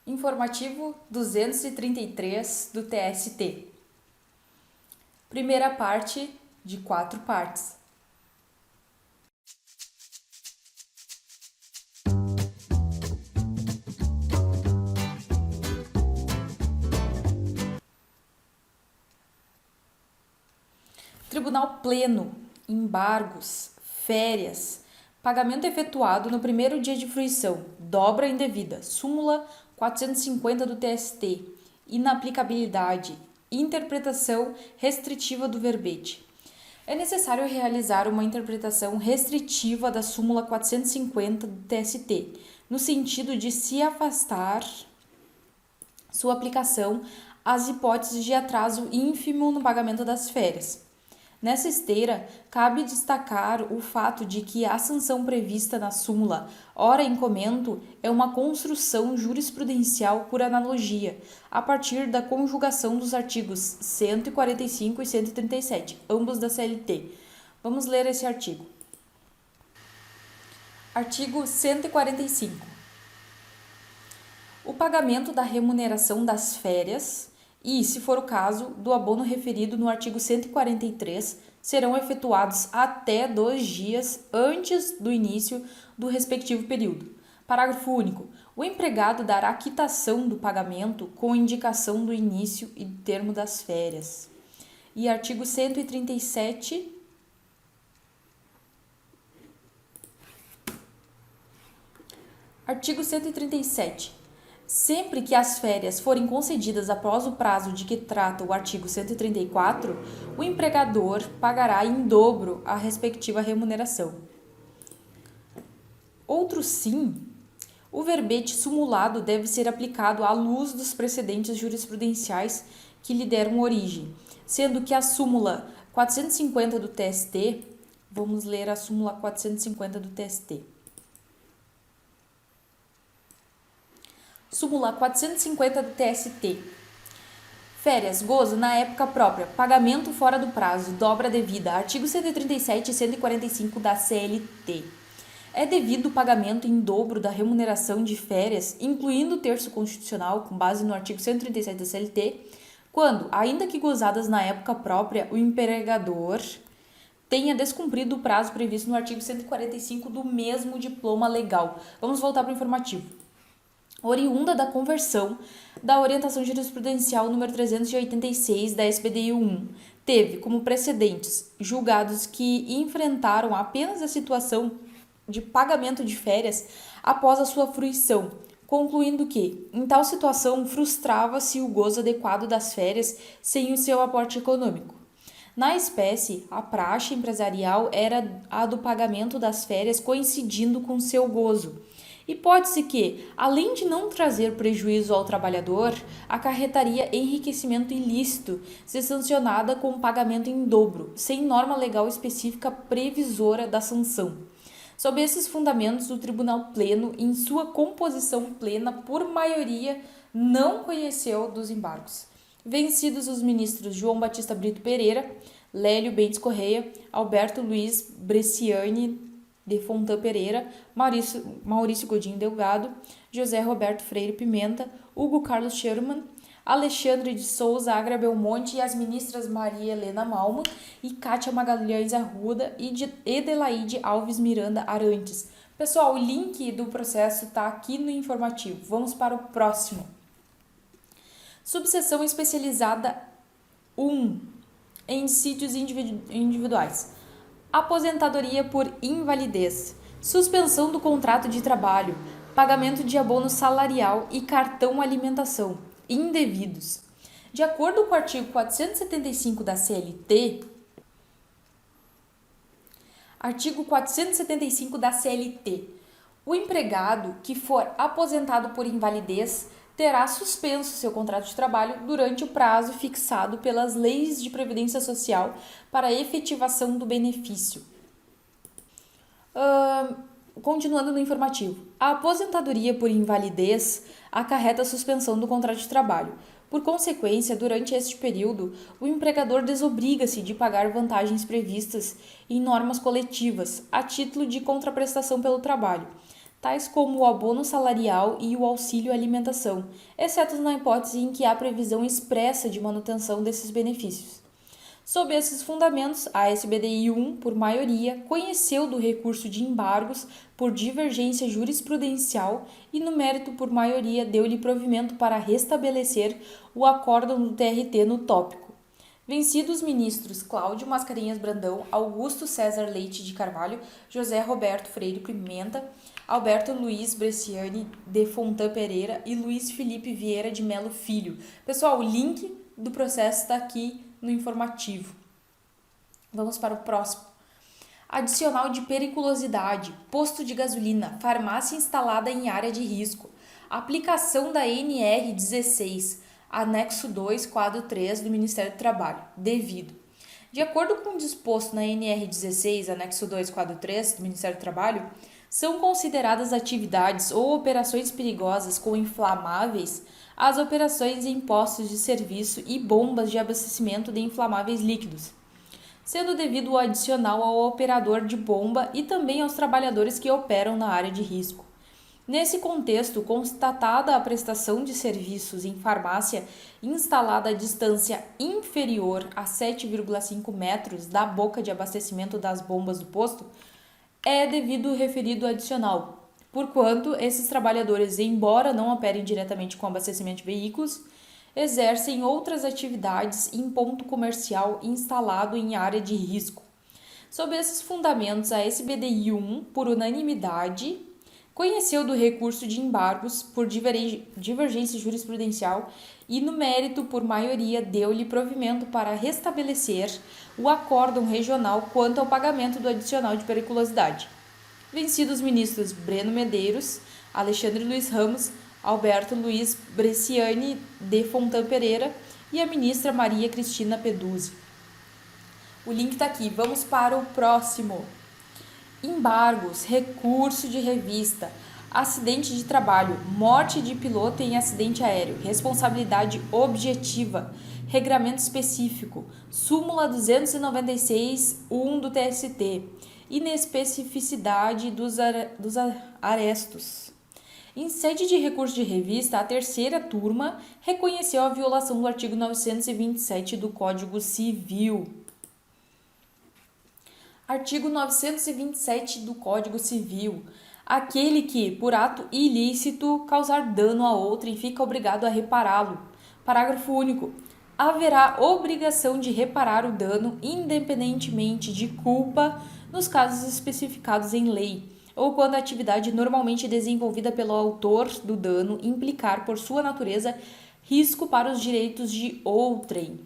Informativo 233 do TST. Primeira parte de 4 partes. Tribunal Pleno, embargos, férias, pagamento efetuado no primeiro dia de fruição, dobra indevida, súmula 450 do TST, inaplicabilidade, interpretação restritiva do verbete. É necessário realizar uma interpretação restritiva da súmula 450 do TST, no sentido de se afastar sua aplicação às hipóteses de atraso ínfimo no pagamento das férias. Nessa esteira, cabe destacar o fato de que a sanção prevista na súmula, ora em comento, é uma construção jurisprudencial por analogia, a partir da conjugação dos artigos 145 e 137, ambos da CLT. Vamos ler esse artigo. Artigo 145. O pagamento da remuneração das férias e, se for o caso, do abono referido no artigo 143 serão efetuados até 2 dias antes do início do respectivo período. Parágrafo único. O empregado dará quitação do pagamento com indicação do início e do termo das férias. E artigo 137. Artigo 137. Sempre que as férias forem concedidas após o prazo de que trata o artigo 134, o empregador pagará em dobro a respectiva remuneração. Outro sim, o verbete simulado deve ser aplicado à luz dos precedentes jurisprudenciais que lhe deram origem, sendo que a súmula 450 do TST, vamos ler a súmula 450 do TST. Súmula 450 do TST. Férias, gozo na época própria, pagamento fora do prazo, dobra devida. Artigo 137 e 145 da CLT. É devido o pagamento em dobro da remuneração de férias, incluindo o terço constitucional, com base no artigo 137 da CLT, quando, ainda que gozadas na época própria, o empregador tenha descumprido o prazo previsto no artigo 145 do mesmo diploma legal. Vamos voltar para o informativo. Oriunda da conversão da orientação jurisprudencial número 386 da SPDI 1, teve como precedentes julgados que enfrentaram apenas a situação de pagamento de férias após a sua fruição, concluindo que, em tal situação, frustrava-se o gozo adequado das férias sem o seu aporte econômico. Na espécie, a praxe empresarial era a do pagamento das férias coincidindo com seu gozo. Hipótese que, além de não trazer prejuízo ao trabalhador, acarretaria enriquecimento ilícito, se sancionada com pagamento em dobro, sem norma legal específica previsora da sanção. Sob esses fundamentos, o Tribunal Pleno, em sua composição plena por maioria, não conheceu dos embargos. Vencidos os ministros João Batista Brito Pereira, Lélio Bentes Correia, Alberto Luiz Bresciani de Fontan Pereira, Maurício Godinho Delgado, José Roberto Freire Pimenta, Hugo Carlos Sherman, Alexandre de Souza Agra Belmonte e as ministras Maria Helena Malman e Kátia Magalhães Arruda e Edelaide Alves Miranda Arantes. Pessoal, o link do processo está aqui no informativo. Vamos para o próximo. Subseção especializada 1. Em sítios individuais. Aposentadoria por invalidez, suspensão do contrato de trabalho, pagamento de abono salarial e cartão alimentação, indevidos. De acordo com o artigo 475 da CLT, o empregado que for aposentado por invalidez terá suspenso seu contrato de trabalho durante o prazo fixado pelas leis de previdência social para a efetivação do benefício. Continuando no informativo, a aposentadoria por invalidez acarreta a suspensão do contrato de trabalho. Por consequência, durante este período, o empregador desobriga-se de pagar vantagens previstas em normas coletivas, a título de contraprestação pelo trabalho. tais como o abono salarial e o auxílio alimentação, exceto na hipótese em que há previsão expressa de manutenção desses benefícios. Sob esses fundamentos, a SBDI 1, por maioria, conheceu do recurso de embargos por divergência jurisprudencial e, no mérito por maioria, deu-lhe provimento para restabelecer o acórdão do TRT no tópico. Vencidos os ministros Cláudio Mascarenhas Brandão, Augusto César Leite de Carvalho, José Roberto Freire Pimenta, Alberto Luiz Bresciani de Fontan Pereira e Luiz Felipe Vieira de Melo Filho. Pessoal, o link do processo está aqui no informativo. Vamos para o próximo. Adicional de periculosidade, posto de gasolina, farmácia instalada em área de risco. Aplicação da NR 16, anexo 2, quadro 3 do Ministério do Trabalho, devido. De acordo com o disposto na NR 16, anexo 2, quadro 3 do Ministério do Trabalho, são consideradas atividades ou operações perigosas com inflamáveis as operações em postos de serviço e bombas de abastecimento de inflamáveis líquidos, sendo devido o adicional ao operador de bomba e também aos trabalhadores que operam na área de risco. Nesse contexto, constatada a prestação de serviços em farmácia instalada a distância inferior a 7,5 metros da boca de abastecimento das bombas do posto, é devido o referido adicional, porquanto esses trabalhadores, embora não operem diretamente com abastecimento de veículos, exercem outras atividades em ponto comercial instalado em área de risco. Sob esses fundamentos, a SBDI 1, por unanimidade, conheceu do recurso de embargos por divergência jurisprudencial e, no mérito, por maioria, deu-lhe provimento para restabelecer o acórdão regional quanto ao pagamento do adicional de periculosidade. Vencidos os ministros Breno Medeiros, Alexandre Luiz Ramos, Alberto Luiz Bresciani de Fontan Pereira e a ministra Maria Cristina Peduzzi. O link está aqui. Vamos para o próximo. Embargos, recurso de revista, acidente de trabalho, morte de piloto em acidente aéreo, responsabilidade objetiva, regramento específico, súmula 296.1 do TST, inespecificidade dos arestos. Em sede de recurso de revista, a terceira turma reconheceu a violação do artigo 927 do Código Civil. Artigo 927 do Código Civil. Aquele que, por ato ilícito, causar dano a outrem fica obrigado a repará-lo. Parágrafo único. Haverá obrigação de reparar o dano independentemente de culpa nos casos especificados em lei, ou quando a atividade normalmente desenvolvida pelo autor do dano implicar, por sua natureza, risco para os direitos de outrem.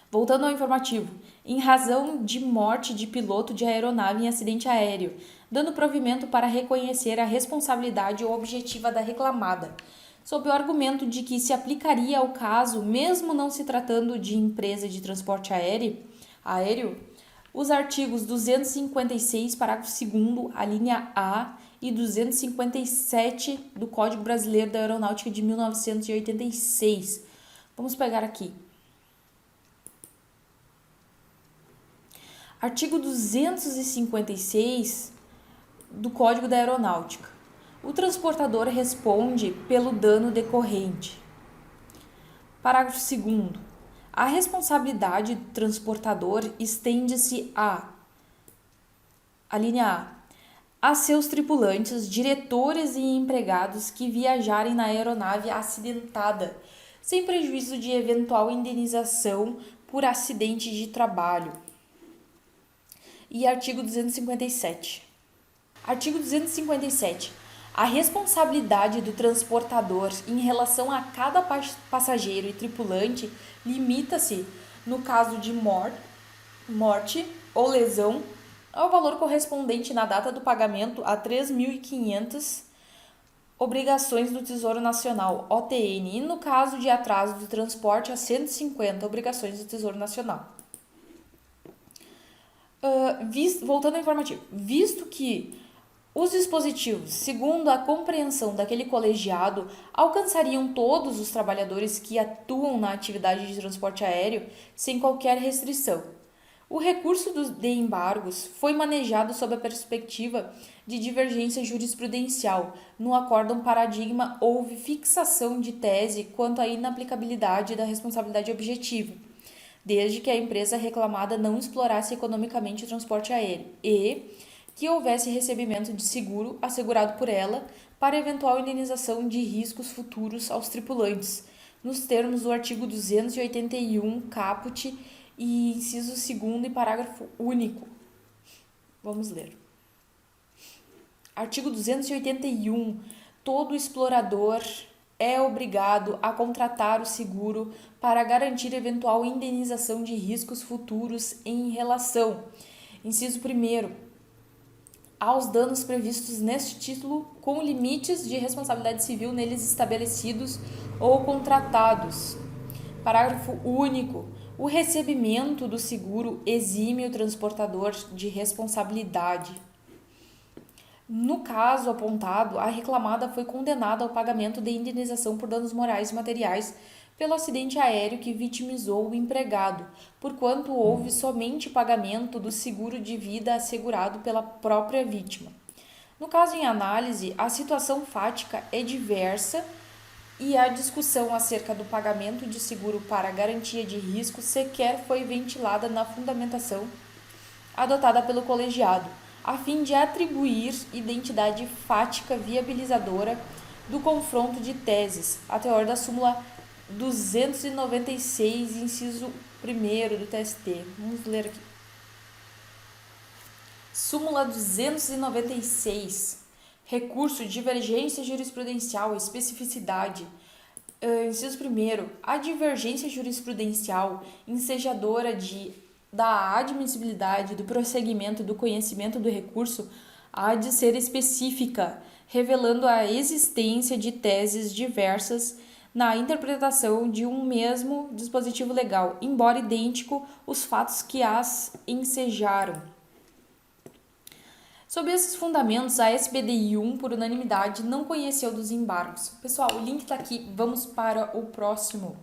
Voltando ao informativo, em razão de morte de piloto de aeronave em acidente aéreo, dando provimento para reconhecer a responsabilidade objetiva da reclamada, sob o argumento de que se aplicaria ao caso, mesmo não se tratando de empresa de transporte aéreo, os artigos 256, parágrafo 2º, a linha A, e 257 do Código Brasileiro da Aeronáutica de 1986. Vamos pegar aqui. Artigo 256 do Código da Aeronáutica. O transportador responde pelo dano decorrente. Parágrafo 2º. A responsabilidade do transportador estende-se a linha A seus tripulantes, diretores e empregados que viajarem na aeronave acidentada, sem prejuízo de eventual indenização por acidente de trabalho. E artigo 257. Artigo 257. A responsabilidade do transportador em relação a cada passageiro e tripulante limita-se, no caso de morte ou lesão, ao valor correspondente na data do pagamento a 3.500 obrigações do Tesouro Nacional, OTN, e no caso de atraso do transporte a 150 obrigações do Tesouro Nacional. Voltando ao informativo, visto que os dispositivos, segundo a compreensão daquele colegiado, alcançariam todos os trabalhadores que atuam na atividade de transporte aéreo sem qualquer restrição, O recurso de embargos foi manejado sob a perspectiva de divergência jurisprudencial. No acórdão paradigma, houve fixação de tese quanto à inaplicabilidade da responsabilidade objetiva, desde que a empresa reclamada não explorasse economicamente o transporte aéreo e que houvesse recebimento de seguro assegurado por ela para eventual indenização de riscos futuros aos tripulantes, nos termos do artigo 281, caput e inciso 2º e parágrafo único. Vamos ler. Artigo 281. Todo explorador é obrigado a contratar o seguro para garantir eventual indenização de riscos futuros em relação, inciso 1º, aos danos previstos neste título, com limites de responsabilidade civil neles estabelecidos ou contratados. Parágrafo único. O recebimento do seguro exime o transportador de responsabilidade. No caso apontado, a reclamada foi condenada ao pagamento de indenização por danos morais e materiais pelo acidente aéreo que vitimizou o empregado, porquanto houve somente pagamento do seguro de vida assegurado pela própria vítima. No caso em análise, a situação fática é diversa e a discussão acerca do pagamento de seguro para garantia de risco sequer foi ventilada na fundamentação adotada pelo colegiado, a fim de atribuir identidade fática viabilizadora do confronto de teses, a teor da súmula 296, inciso 1º do TST. Vamos ler aqui. Súmula 296. Recurso de divergência jurisprudencial, especificidade. Inciso 1º. A divergência jurisprudencial ensejadora da admissibilidade do prosseguimento do conhecimento do recurso há de ser específica, revelando a existência de teses diversas na interpretação de um mesmo dispositivo legal, embora idêntico os fatos que as ensejaram. Sob esses fundamentos, a SBDI 1, por unanimidade, não conheceu dos embargos. Pessoal, o link está aqui. Vamos para o próximo.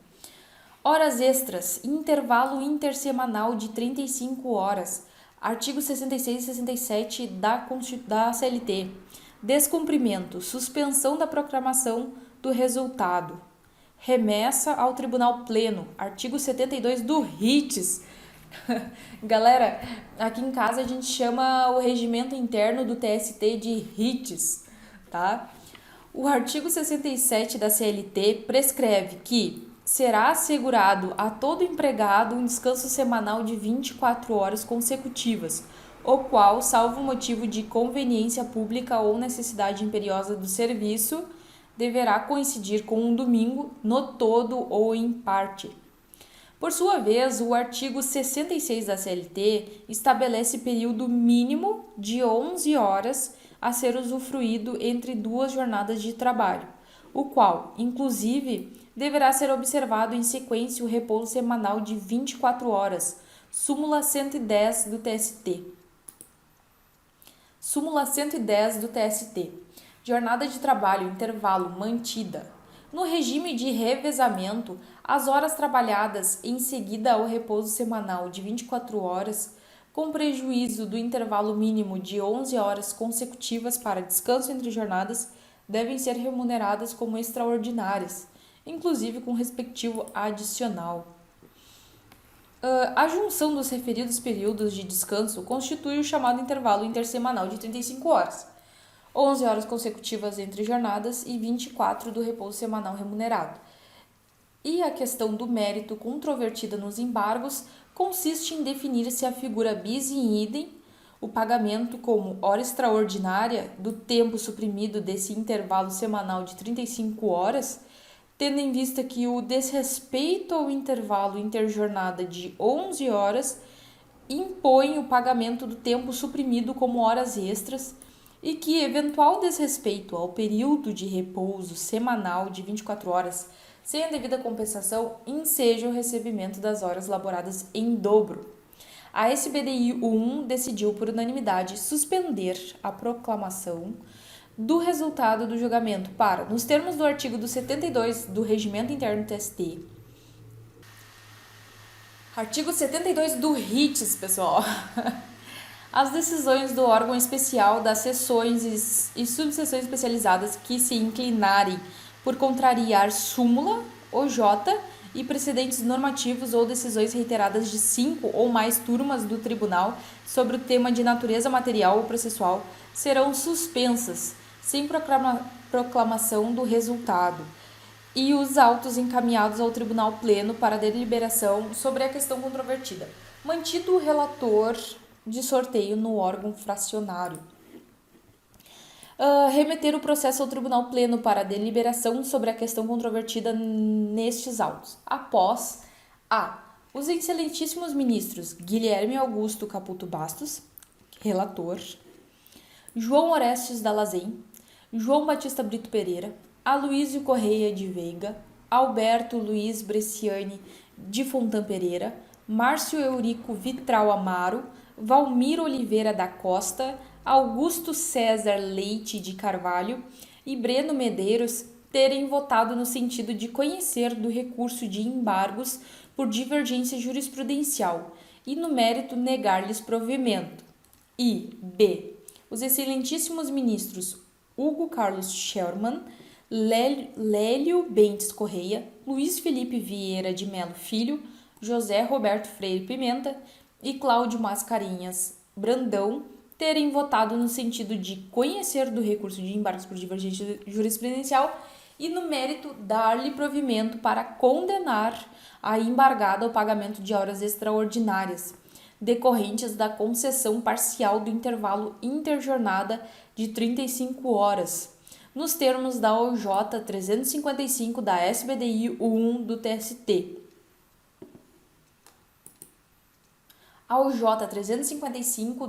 Horas extras. Intervalo intersemanal de 35 horas. Artigo 66 e 67 da CLT. Descumprimento. Suspensão da proclamação do resultado. Remessa ao Tribunal Pleno. Artigo 72 do RITES. Galera, aqui em casa a gente chama o regimento interno do TST de RITES, tá? O artigo 67 da CLT prescreve que será assegurado a todo empregado um descanso semanal de 24 horas consecutivas, o qual, salvo motivo de conveniência pública ou necessidade imperiosa do serviço, deverá coincidir com um domingo no todo ou em parte. Por sua vez, o artigo 66 da CLT estabelece período mínimo de 11 horas a ser usufruído entre 2 jornadas de trabalho, o qual, inclusive, deverá ser observado em sequência o repouso semanal de 24 horas, súmula 110 do TST. Súmula 110 do TST. Jornada de trabalho, intervalo, mantida. No regime de revezamento, as horas trabalhadas em seguida ao repouso semanal de 24 horas, com prejuízo do intervalo mínimo de 11 horas consecutivas para descanso entre jornadas, devem ser remuneradas como extraordinárias, inclusive com respectivo adicional. A junção dos referidos períodos de descanso constitui o chamado intervalo intersemanal de 35 horas. 11 horas consecutivas entre jornadas e 24 do repouso semanal remunerado. E a questão do mérito controvertida nos embargos consiste em definir se a figura bis in idem, o pagamento como hora extraordinária do tempo suprimido desse intervalo semanal de 35 horas, tendo em vista que o desrespeito ao intervalo interjornada de 11 horas impõe o pagamento do tempo suprimido como horas extras, e que eventual desrespeito ao período de repouso semanal de 24 horas, sem a devida compensação, enseja o recebimento das horas laboradas em dobro. A SBDI 1 decidiu por unanimidade suspender a proclamação do resultado do julgamento para, nos termos do artigo 72 do Regimento Interno do TST, Artigo 72 do RITES, pessoal. As decisões do órgão especial das seções e subseções especializadas que se inclinarem por contrariar súmula, OJ e precedentes normativos ou decisões reiteradas de 5 ou mais turmas do tribunal sobre o tema de natureza material ou processual serão suspensas, sem proclamação do resultado, e os autos encaminhados ao Tribunal Pleno para deliberação sobre a questão controvertida, mantido o relator de sorteio no órgão fracionário. Remeter o processo ao Tribunal Pleno para deliberação sobre a questão controvertida nestes autos. Após os excelentíssimos ministros Guilherme Augusto Caputo Bastos, relator, João Orestes Dallazen, João Batista Brito Pereira, Aloísio Correia de Veiga, Alberto Luiz Bresciani de Fontan Pereira, Márcio Eurico Vitral Amaro, Valmir Oliveira da Costa, Augusto César Leite de Carvalho e Breno Medeiros terem votado no sentido de conhecer do recurso de embargos por divergência jurisprudencial e, no mérito, negar-lhes provimento. E b. Os excelentíssimos ministros Hugo Carlos Schermann, Lélio Bentes Correia, Luiz Felipe Vieira de Melo Filho, José Roberto Freire Pimenta e Cláudio Mascarenhas Brandão terem votado no sentido de conhecer do recurso de embargos por divergência jurisprudencial e, no mérito, dar-lhe provimento para condenar a embargada ao pagamento de horas extraordinárias, decorrentes da concessão parcial do intervalo interjornada de 35 horas, nos termos da OJ 355 da SBDI 1 do TST. A OJ 355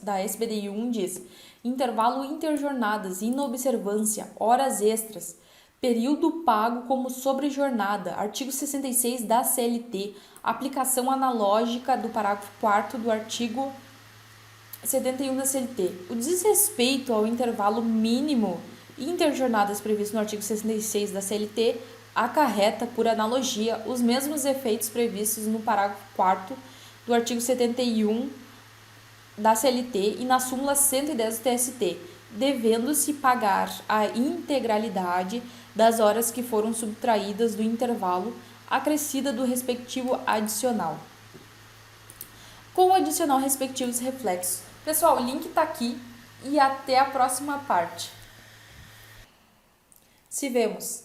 da SBDI 1 diz: intervalo interjornadas, inobservância, horas extras, período pago como sobrejornada, artigo 66 da CLT, aplicação analógica do parágrafo 4º do artigo 71 da CLT. O desrespeito ao intervalo mínimo interjornadas previsto no artigo 66 da CLT acarreta, por analogia, os mesmos efeitos previstos no parágrafo 4º do artigo 71 da CLT e na súmula 110 do TST, devendo-se pagar a integralidade das horas que foram subtraídas do intervalo acrescida do respectivo adicional, com o adicional respectivos reflexos. Pessoal, o link está aqui e até a próxima parte. Se vemos!